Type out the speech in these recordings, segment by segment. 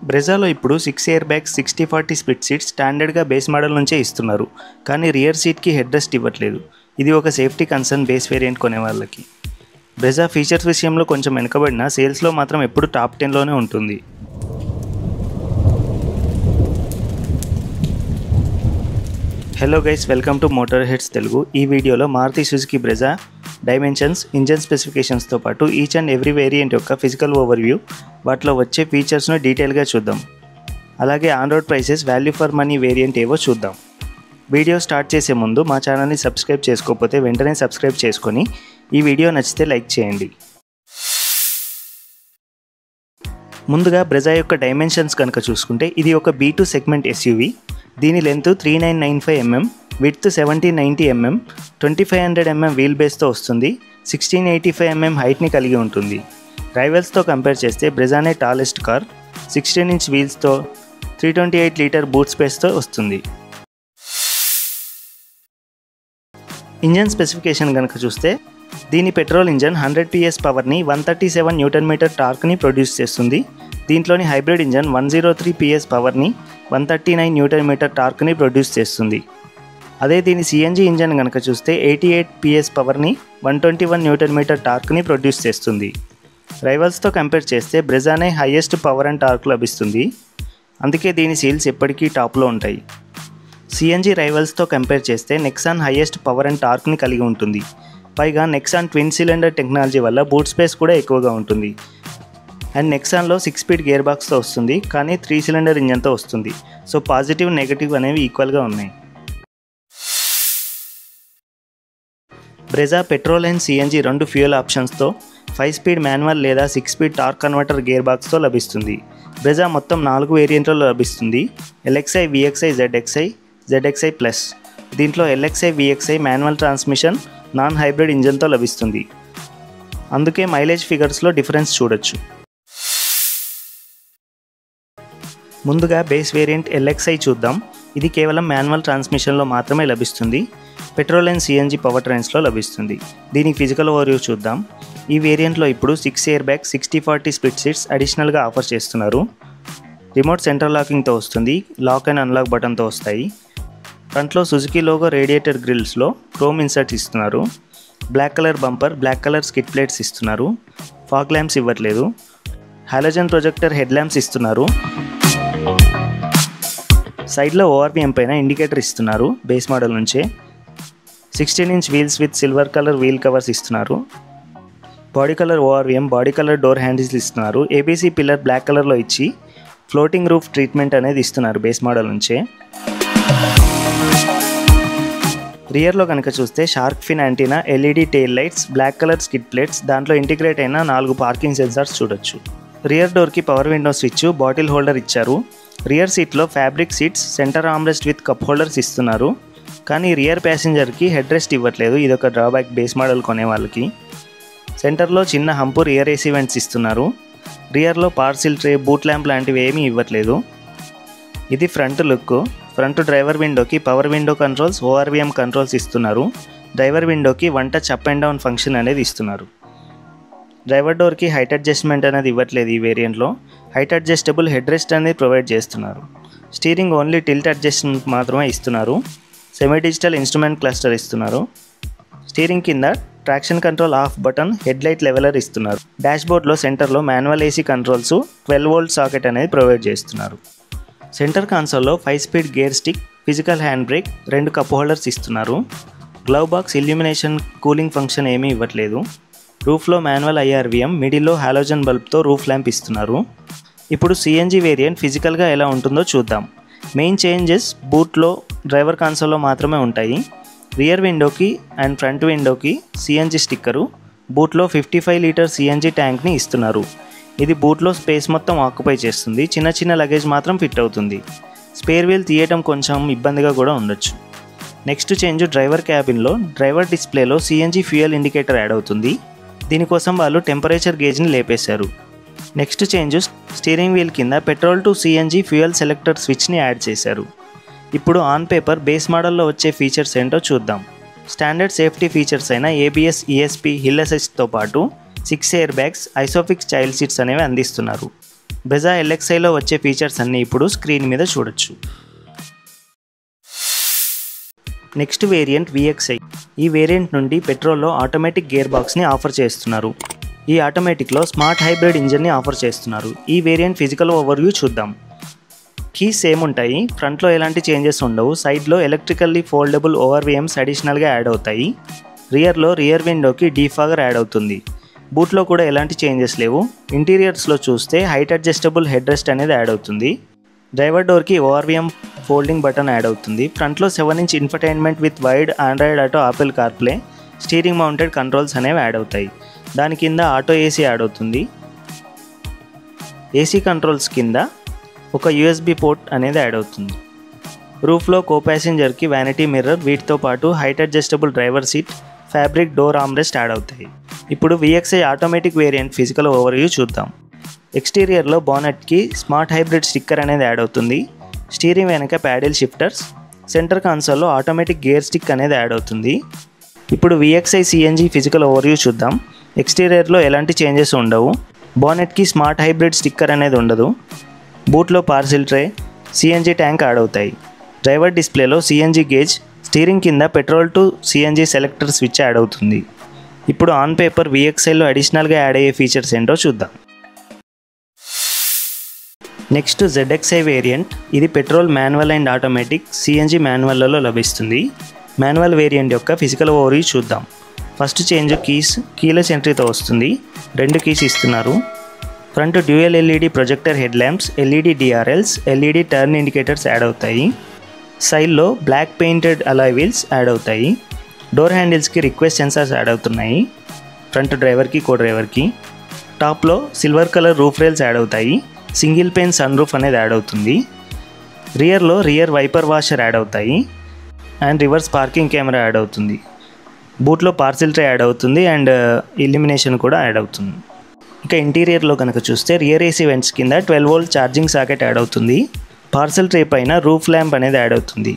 బ్రెజాలో ఇప్పుడు 6 air bags 60/40 split seats స్టాండర్డ్గా base model నుంచే ఇస్తున్నారు, కానీ రియర్ సీట్కి హెడ్ రెస్ట్ ఇవ్వట్లేదు. ఇది ఒక సేఫ్టీ కన్సర్న్ బేస్ వేరియంట్ కొనే వాళ్ళకి. బ్రెజా ఫీచర్స్ విషయంలో కొంచెం వెనుకబడినా సేల్స్లో మాత్రం ఎప్పుడు టాప్ 10లోనే ఉంటుంది. Hello guys, welcome to Motor Heads Telugu. ఈ వీడియోలో Maruti Suzuki Brezza dimensions, engine స్పెసిఫికేషన్స్తో పాటు ఈచ్ అండ్ ఎవ్రీ వేరియంట్ యొక్క ఫిజికల్ ఓవర్వ్యూ, వాటిలో వచ్చే ఫీచర్స్ను డీటెయిల్గా చూద్దాం. అలాగే on road prices, value for money variant ఏవో చూద్దాం. వీడియో స్టార్ట్ చేసే ముందు మా ఛానల్ని సబ్స్క్రైబ్ చేసుకోకపోతే వెంటనే సబ్స్క్రైబ్ చేసుకొని ఈ వీడియో నచ్చితే లైక్ చేయండి. ముందుగా బ్రెజా యొక్క డైమెన్షన్స్ కనుక చూసుకుంటే ఇది ఒక B2 సెగ్మెంట్ ఎస్యూవీ. దీని length 3995 mm, width 1790 mm, 2500 mm wheel బేస్తో వస్తుంది. 1685 mm హైట్ని కలిగి ఉంటుంది. రైవల్స్తో కంపేర్ చేస్తే బ్రెజానే టాలెస్ట్ కార్. 16-inch వీల్స్తో 328 లీటర్ బూట్ స్పేస్తో వస్తుంది. ఇంజన్ స్పెసిఫికేషన్ కనుక చూస్తే దీని పెట్రోల్ ఇంజన్ 100 PS పవర్ని, 137 Nm టార్క్ని ప్రొడ్యూస్ చేస్తుంది. దీంట్లోని హైబ్రిడ్ ఇంజన్ 103 PS పవర్ని, 139 Nm టార్క్ని ప్రొడ్యూస్ చేస్తుంది. అదే దీని CNG ఇంజన్ కనుక చూస్తే 88 PS పవర్ని, 121 Nm టార్క్ని ప్రొడ్యూస్ చేస్తుంది. రైవల్స్తో కంపేర్ చేస్తే బ్రెజానే హైయెస్ట్ పవర్ అండ్ టార్క్ లభిస్తుంది, అందుకే దీని సేల్స్ ఎప్పటికీ టాప్లో ఉంటాయి. CNG రైవల్స్తో కంపేర్ చేస్తే నెక్సాన్ హైయెస్ట్ పవర్ అండ్ టార్క్ని కలిగి ఉంటుంది. పైగా నెక్సాన్ ట్విన్ సిలిండర్ టెక్నాలజీ వల్ల బూట్ స్పేస్ కూడా ఎక్కువగా ఉంటుంది. అండ్ నెక్సాన్లో 6 స్పీడ్ గేర్ బాక్స్తో వస్తుంది, కానీ 3 సిలిండర్ ఇంజన్తో వస్తుంది. సో పాజిటివ్, నెగటివ్ అనేవి ఈక్వల్గా ఉన్నాయి. బ్రెజా పెట్రోల్ అండ్ CNG రెండు ఫ్యూయల్ ఆప్షన్స్తో 5 స్పీడ్ మాన్యువల్ లేదా 6 స్పీడ్ టార్క్ కన్వర్టర్ గేర్ బాక్స్తో లభిస్తుంది. బ్రెజా మొత్తం 4 వేరియంట్లలో లభిస్తుంది: LXi, VXi, ZXi ప్లస్. దీంట్లో LXi, VXi manual transmission, non hybrid ఇంజన్తో లభిస్తుంది. అందుకే మైలేజ్ ఫిగర్స్లో డిఫరెన్స్ చూడొచ్చు. ముందుగా బేస్ వేరియంట్ LXi చూద్దాం. ఇది కేవలం మాన్యువల్ ట్రాన్స్మిషన్లో మాత్రమే లభిస్తుంది. పెట్రోల్ అండ్ CNG పవర్ ట్రైన్స్లో లభిస్తుంది. దీనికి ఫిజికల్ ఓవర్వ్యూ చూద్దాం. ఈ వేరియంట్లో ఇప్పుడు 6 ఎయిర్ బ్యాగ్ 60/40 స్ప్లిట్ సీట్స్ అడిషనల్గా ఆఫర్ చేస్తున్నారు. రిమోట్ సెంట్రల్ లాకింగ్తో వస్తుంది. లాక్ అండ్ అన్లాక్ బటన్తో వస్తాయి. ఫ్రంట్లో సుజుకి లోగో రేడియేటర్ గ్రిల్స్లో క్రోమ్ ఇన్సర్ట్స్ ఇస్తున్నారు. Black colour bumper, black colour skid plates ఇస్తున్నారు. ఫాగ్ ల్యాంప్స్ ఇవ్వట్లేదు. హాలోజన్ ప్రొజెక్టర్ హెడ్ ల్యాంప్స్ ఇస్తున్నారు. సైడ్లో ORVM పైన ఇండికేటర్ ఇస్తున్నారు బేస్ మోడల్ నుంచే. 16-inch wheels with silver colour wheel covers ఇస్తున్నారు. Body colour ORVM, body colour door handles ఇస్తున్నారు. ABC pillar black కలర్లో ఇచ్చి ఫ్లోటింగ్ రూఫ్ ట్రీట్మెంట్ అనేది ఇస్తున్నారు బేస్ మోడల్ నుంచే. రియర్లో కనుక చూస్తే shark fin antenna, LED tail lights, black colour skid plates, దాంట్లో ఇంటిగ్రేట్ అయిన 4 పార్కింగ్ సెన్సార్స్ చూడొచ్చు. రియర్ డోర్కి power window switch, bottle holder ఇచ్చారు. రియర్ సీట్లో fabric seats, centre armrest with cup holders ఇస్తున్నారు. కానీ రియర్ ప్యాసింజర్కి హెడ్ రెస్ట్ ఇవ్వట్లేదు. ఇదొక డ్రాబ్యాక్ బేస్ మోడల్ కొనే వాళ్ళకి. సెంటర్లో చిన్న హంపు రియర్ AC వెంట్స్ ఇస్తున్నారు. రియర్లో పార్సిల్ ట్రే, బూట్ ల్యాంప్ లాంటివి ఏమీ ఇవ్వట్లేదు. ఇది ఫ్రంట్ లుక్. ఫ్రంట్ డ్రైవర్ విండోకి power window controls, ORVM controls ఇస్తున్నారు. డ్రైవర్ విండోకి one touch up and down function అనేది ఇస్తున్నారు. డ్రైవర్ డోర్కి హైట్ అడ్జస్ట్మెంట్ అనేది ఇవ్వట్లేదు ఈ వేరియంట్లో. హైట్ అడ్జస్టబుల్ హెడ్ రెస్ట్ అనేది ప్రొవైడ్ చేస్తున్నారు. స్టీరింగ్ ఓన్లీ టిల్ట్ అడ్జస్ట్మెంట్ మాత్రమే ఇస్తున్నారు. సెమీ డిజిటల్ ఇన్స్ట్రుమెంట్ క్లస్టర్ ఇస్తున్నారు. స్టీరింగ్ కింద traction control off button, head light leveller ఇస్తున్నారు. డాష్బోర్డ్లో సెంటర్లో manual AC controls, 12 volt socket అనేది ప్రొవైడ్ చేస్తున్నారు. సెంటర్ కన్సోల్లో 5 speed gear stick, physical hand brake, 2 cup holders ఇస్తున్నారు. Glove box, illumination, cooling function ఏమీ ఇవ్వట్లేదు. రూఫ్లో మాన్యువల్ IRVM, మిడిల్లో హాలోజన్ బల్బ్తో రూఫ్ ల్యాంప్ ఇస్తున్నారు. ఇప్పుడు CNG వేరియంట్ ఫిజికల్గా ఎలా ఉంటుందో చూద్దాం. మెయిన్ చేంజెస్ బూట్లో, డ్రైవర్ కన్సోల్లో మాత్రమే ఉంటాయి. రియర్ విండోకి అండ్ ఫ్రంట్ విండోకి CNG స్టిక్కరు, బూట్లో 55 లీటర్ CNG ట్యాంక్ని ఇస్తున్నారు. ఇది బూట్లో స్పేస్ మొత్తం ఆక్యుపై చేస్తుంది. చిన్న చిన్న లగేజ్ మాత్రం ఫిట్ అవుతుంది. స్పేర్ వీల్ తీయటం కొంచెం ఇబ్బందిగా కూడా ఉండొచ్చు. నెక్స్ట్ చేంజ్ డ్రైవర్ క్యాబిన్లో డ్రైవర్ డిస్ప్లేలో CNG ఫ్యూయల్ ఇండికేటర్ యాడ్ అవుతుంది. దీనికోసం వాళ్ళు టెంపరేచర్ గేజ్ని లేపేశారు. నెక్స్ట్ చేంజ్ స్టీరింగ్ వీల్ కింద petrol to CNG fuel selector స్విచ్ని యాడ్ చేశారు. ఇప్పుడు ఆన్ పేపర్ బేస్ మోడల్లో వచ్చే ఫీచర్స్ ఏంటో చూద్దాం. స్టాండర్డ్ సేఫ్టీ ఫీచర్స్ అయిన ABS, ESP, హిల్ అసిస్ట్తో పాటు 6 air bags, Isofix child seats అనేవి అందిస్తున్నారు. బ్రెజా LXiలో వచ్చే ఫీచర్స్ అన్నీ ఇప్పుడు స్క్రీన్ మీద చూడొచ్చు. Next variant VXi. ఈ వేరియంట్ నుండి పెట్రోల్లో ఆటోమేటిక్ గేర్ బాక్స్ని ఆఫర్ చేస్తున్నారు. ఈ ఆటోమేటిక్లో స్మార్ట్ హైబ్రిడ్ ఇంజన్ని ఆఫర్ చేస్తున్నారు. ఈ వేరియంట్ ఫిజికల్ ఓవర్వ్యూ చూద్దాం. కీస్ సేమ్ ఉంటాయి, ఫ్రంట్లో ఎలాంటి చేంజెస్ ఉండవు. సైడ్లో ఎలక్ట్రికల్లీ ఫోల్డబుల్ ORVMs అడిషనల్గా యాడ్ అవుతాయి. రియర్లో రియర్ విండోకి డీఫాగర్ యాడ్ అవుతుంది. బూట్లో కూడా ఎలాంటి చేంజెస్ లేవు. ఇంటీరియర్స్లో చూస్తే హైట్ అడ్జస్టబుల్ హెడ్ రెస్ట్ అనేది యాడ్ అవుతుంది. డ్రైవర్ డోర్కి ORVM ఫోల్డింగ్ బటన్ యాడ్ అవుతుంది. ఫ్రంట్లో 7-inch infotainment with wide Android Auto, Apple CarPlay, steering mounted controls అనేవి యాడ్ అవుతాయి. దాని కింద ఆటో AC యాడ్ అవుతుంది. AC కంట్రోల్స్ కింద ఒక USB పోర్ట్ అనేది యాడ్ అవుతుంది. రూఫ్లో కో ప్యాసింజర్కి వ్యానిటీ మిర్రర్, వీటితో పాటు height adjustable driver seat, fabric door armrest add అవుతాయి. ఇప్పుడు VXi automatic variant physical overview చూద్దాం. ఎక్స్టీరియర్లో బానెట్కి స్మార్ట్ హైబ్రిడ్ స్టిక్కర్ అనేది యాడ్ అవుతుంది. స్టీరింగ్ వెనక ప్యాడిల్ షిఫ్టర్స్, సెంటర్ కన్సోల్లో ఆటోమేటిక్ గేర్ స్టిక్ అనేది యాడ్ అవుతుంది. ఇప్పుడు VXi CNG ఫిజికల్ ఓవర్వ్యూ చూద్దాం. ఎక్స్టీరియర్లో ఎలాంటి చేంజెస్ ఉండవు. బానెట్కి స్మార్ట్ హైబ్రిడ్ స్టిక్కర్ అనేది ఉండదు. బూట్లో parcel tray, CNG tank add అవుతాయి. డ్రైవర్ డిస్ప్లేలో CNG గేజ్, స్టీరింగ్ కింద petrol to CNG selector switch add అవుతుంది. ఇప్పుడు ఆన్ పేపర్ VXiలో అడిషనల్గా యాడ్ అయ్యే ఫీచర్స్ ఏంటో చూద్దాం. Next ZXi variant. ఇది petrol manual and automatic CNG మాన్యువల్లలో లభిస్తుంది. మాన్యువల్ వేరియంట్ యొక్క ఫిజికల్ ఓవర్వ్యూ చూద్దాం. ఫస్ట్ చేంజ్ కీలెస్ ఎంట్రీతో వస్తుంది. 2 కీస్ ఇస్తున్నారు. Front dual LED projector head lamps, LED DRLs, LED turn indicators add అవుతాయి. సైడ్లో black painted alloy wheels add అవుతాయి. డోర్ హ్యాండిల్స్కి రిక్వెస్ట్ సెన్సార్స్ యాడ్ అవుతున్నాయి. ఫ్రంట్ డ్రైవర్కి, కో డ్రైవర్కి. టాప్లో silver colour roof rails add అవుతాయి. సింగిల్ పెయిన్ సన్ రూఫ్ అనేది యాడ్ అవుతుంది. రియర్లో రియర్ వైపర్ వాషర్ యాడ్ అవుతాయి and reverse parking camera add అవుతుంది. బూట్లో పార్సిల్ ట్రే యాడ్ అవుతుంది అండ్ ఇల్యూమినేషన్ కూడా యాడ్ అవుతుంది. ఇక ఇంటీరియర్లో కనుక చూస్తే రియర్ AC వెంట్స్ కింద 12V ఛార్జింగ్ సాకెట్ యాడ్ అవుతుంది. పార్సల్ ట్రే పైన రూఫ్ ల్యాంప్ అనేది యాడ్ అవుతుంది.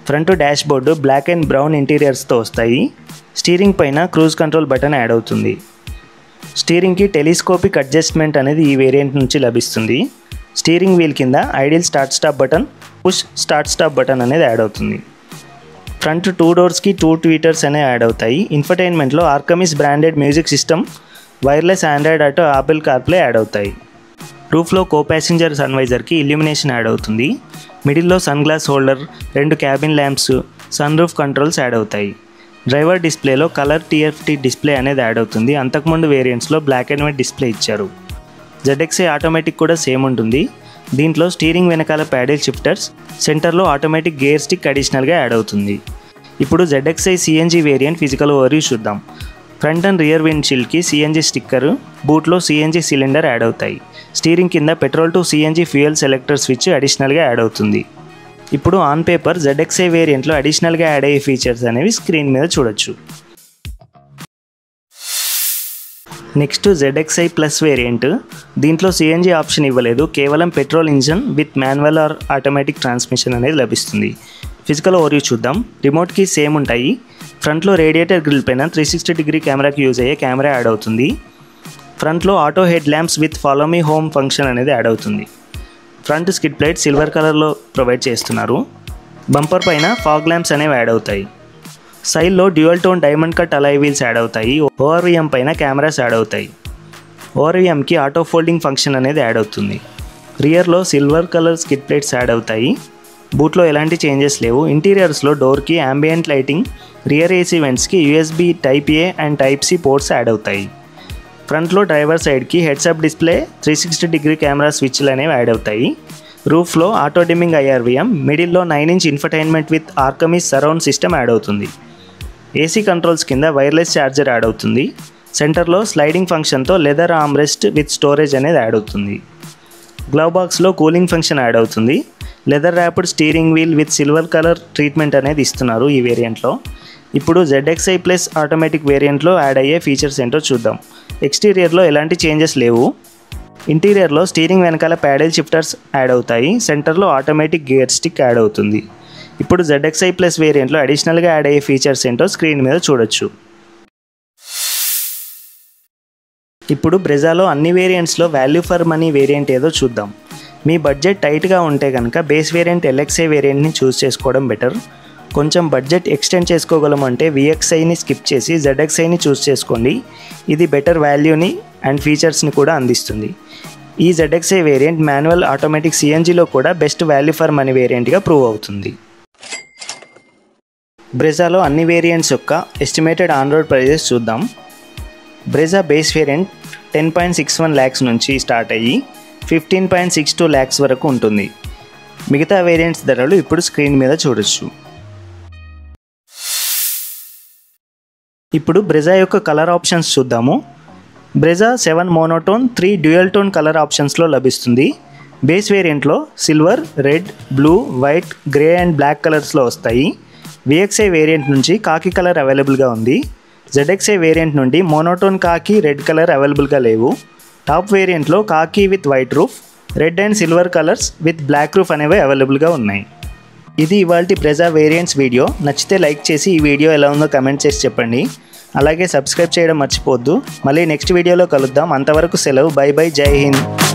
Front dashboard black and brown ఇంటీరియర్స్తో వస్తాయి. స్టీరింగ్ పైన క్రూజ్ కంట్రోల్ బటన్ యాడ్ అవుతుంది. స్టీరింగ్కి టెలిస్కోపిక్ అడ్జస్ట్మెంట్ అనేది ఈ వేరియంట్ నుంచి లభిస్తుంది. స్టీరింగ్ వీల్ కింద idle start stop button, push start stop button అనేది యాడ్ అవుతుంది. ఫ్రంట్ 2 డోర్స్కి 2 ట్వీటర్స్ అనేవి యాడ్ అవుతాయి. ఇన్ఫర్టైన్మెంట్లో Arkamys branded music system, wireless Android Auto, Apple CarPlay add అవుతాయి. రూఫ్లో కో ప్యాసింజర్ సన్వైజర్కి ఇల్యూమినేషన్ యాడ్ అవుతుంది. మిడిల్లో sunglass holder, 2 cabin lamps, sunroof controls add అవుతాయి. డ్రైవర్ డిస్ప్లేలో కలర్ TFT డిస్ప్లే అనేది యాడ్ అవుతుంది. అంతకుముందు వేరియంట్స్లో బ్లాక్ అండ్ వైట్ డిస్ప్లే ఇచ్చారు. ZXi ఆటోమేటిక్ కూడా సేమ్ ఉంటుంది. దీంట్లో స్టీరింగ్ వెనకాల ప్యాడిల్ షిఫ్టర్స్, సెంటర్లో ఆటోమేటిక్ గేర్ స్టిక్ అడిషనల్గా యాడ్ అవుతుంది. ఇప్పుడు ZXi CNG variant physical overview చూద్దాం. ఫ్రంట్ అండ్ రియర్ విండ్షీల్డ్కి CNG స్టిక్కర్, బూట్లో CNG సిలిండర్ యాడ్ అవుతాయి. స్టీరింగ్ కింద petrol to CNG fuel selector switch అడిషనల్గా యాడ్ అవుతుంది. ఇప్పుడు ఆన్ పేపర్ ZXi వేరియంట్లో అడిషనల్గా యాడ్ అయ్యే ఫీచర్స్ అనేవి స్క్రీన్ మీద చూడొచ్చు. Next ZXi plus variant. దీంట్లో CNG ఆప్షన్ ఇవ్వలేదు, కేవలం petrol engine with manual are automatic transmission అనేది లభిస్తుంది. ఫిజికల్ ఓవర్వ్యూ చూద్దాం. రిమోట్కి సేమ్ ఉంటాయి. ఫ్రంట్లో రేడియేటర్ గ్రిల్ పైన 360 డిగ్రీ కెమెరాకి యూజ్ అయ్యే కెమెరా యాడ్ అవుతుంది. ఫ్రంట్లో auto head lamps with follow me home function అనేది యాడ్ అవుతుంది. ఫ్రంట్ స్కిడ్ ప్లేట్ సిల్వర్ కలర్లో ప్రొవైడ్ చేస్తున్నారు. బంపర్ పైన ఫాగ్ ల్యాంప్స్ అనేవి యాడ్ అవుతాయి. సైడ్లో dual tone diamond cut alloy wheels add అవుతాయి. ORVM పైన కెమెరాస్ యాడ్ అవుతాయి. ORVMకి ఆటో ఫోల్డింగ్ ఫంక్షన్ అనేది యాడ్ అవుతుంది. రియర్లో silver colour skid plates add అవుతాయి. బూట్లో ఎలాంటి చేంజెస్ లేవు. ఇంటీరియర్స్లో డోర్కి ambient లైటింగ్, రియర్ AC వెంట్స్కి USB Type A and Type C ports add అవుతాయి. ఫ్రంట్లో డ్రైవర్ సైడ్కి హెడ్సప్ డిస్ప్లే, 360 డిగ్రీ కెమెరా స్విచ్లు అనేవి యాడ్ అవుతాయి. రూఫ్లో ఆటో డిమ్మింగ్ IRVM, మిడిల్లో 9-inch ఇన్ఫర్టైన్మెంట్ with Arkamys surround system add అవుతుంది. AC కంట్రోల్స్ కింద వైర్లెస్ ఛార్జర్ యాడ్ అవుతుంది. సెంటర్లో స్లైడింగ్ ఫంక్షన్తో లెదర్ ఆర్మ్రెస్ట్ విత్ స్టోరేజ్ అనేది యాడ్ అవుతుంది. గ్లవ్ బాక్స్లో కూలింగ్ ఫంక్షన్ యాడ్ అవుతుంది. Leather wrapped steering wheel with silver colour treatment అనేది ఇస్తున్నారు ఈ వేరియంట్లో. ఇప్పుడు ZXi ప్లస్ ఆటోమేటిక్ వేరియంట్లో యాడ్ అయ్యే ఫీచర్స్ ఏంటో చూద్దాం. ఎక్స్టీరియర్లో ఎలాంటి చేంజెస్ లేవు. ఇంటీరియర్లో స్టీరింగ్ వెనకాల ప్యాడిల్ షిఫ్టర్స్ యాడ్ అవుతాయి. సెంటర్లో ఆటోమేటిక్ గేర్ స్టిక్ యాడ్ అవుతుంది. ఇప్పుడు ZXi ప్లస్ వేరియంట్లో అడిషనల్గా యాడ్ అయ్యే ఫీచర్స్ ఏంటో స్క్రీన్ మీద చూడొచ్చు. ఇప్పుడు బ్రెజాలో అన్ని వేరియంట్స్లో వాల్యూ ఫర్ మనీ వేరియంట్ ఏదో చూద్దాం. మీ బడ్జెట్ టైట్గా ఉంటే కనుక బేస్ వేరియంట్ ఎల్ఎక్స్ఐ వేరియంట్ని చూస్ చేసుకోవడం బెటర్. కొంచెం బడ్జెట్ ఎక్స్టెండ్ చేసుకోగలమంటే విఎక్స్ఐని స్కిప్ చేసి జెడ్ఎక్స్ఐని చూస్ చేసుకోండి. ఇది బెటర్ వాల్యూని అండ్ ఫీచర్స్ని కూడా అందిస్తుంది. ఈ జెడ్ఎక్స్ఐ వేరియంట్ మాన్యువల్ ఆటోమేటిక్ సిఎన్జిలో కూడా బెస్ట్ వాల్యూ ఫర్ మనీ వేరియంట్గా ప్రూవ్ అవుతుంది. బ్రెజాలో అన్ని వేరియంట్స్ యొక్క ఎస్టిమేటెడ్ ఆన్ రోడ్ ప్రైజెస్ చూద్దాం. బ్రెజా బేస్ వేరియంట్ 10.61 lakhs నుంచి స్టార్ట్ అయ్యి 15.62 lakhs వరకు ఉంటుంది. మిగతా వేరియంట్స్ ధరలు ఇప్పుడు స్క్రీన్ మీద చూడొచ్చు. ఇప్పుడు బ్రెజా యొక్క కలర్ ఆప్షన్స్ చూద్దాము. Brezza 7 monotone 3 dual tone colour ఆప్షన్స్లో లభిస్తుంది. బేస్ వేరియంట్లో silver, red, blue, white, grey and black కలర్స్లో వస్తాయి. విఎక్స్ఐ వేరియంట్ నుంచి కాకి కలర్ అవైలబుల్గా ఉంది. జెడ్ఎక్స్ఐ వేరియంట్ నుండి మోనోటోన్ కాకి, రెడ్ కలర్ అవైలబుల్గా లేవు. టాప్ వేరియంట్లో khaki with white roof, red and silver colours with black roof అనేవి అవైలబుల్గా ఉన్నాయి. ఇది ఇవాల్టి బ్రెజా వేరియంట్స్ వీడియో. నచ్చితే లైక్ చేసి ఈ వీడియో ఎలా ఉందో కమెంట్ చేసి చెప్పండి. అలాగే సబ్స్క్రైబ్ చేయడం మర్చిపోవద్దు. మళ్ళీ నెక్స్ట్ వీడియోలో కలుద్దాం. అంతవరకు సెలవు. By by. జై హింద్.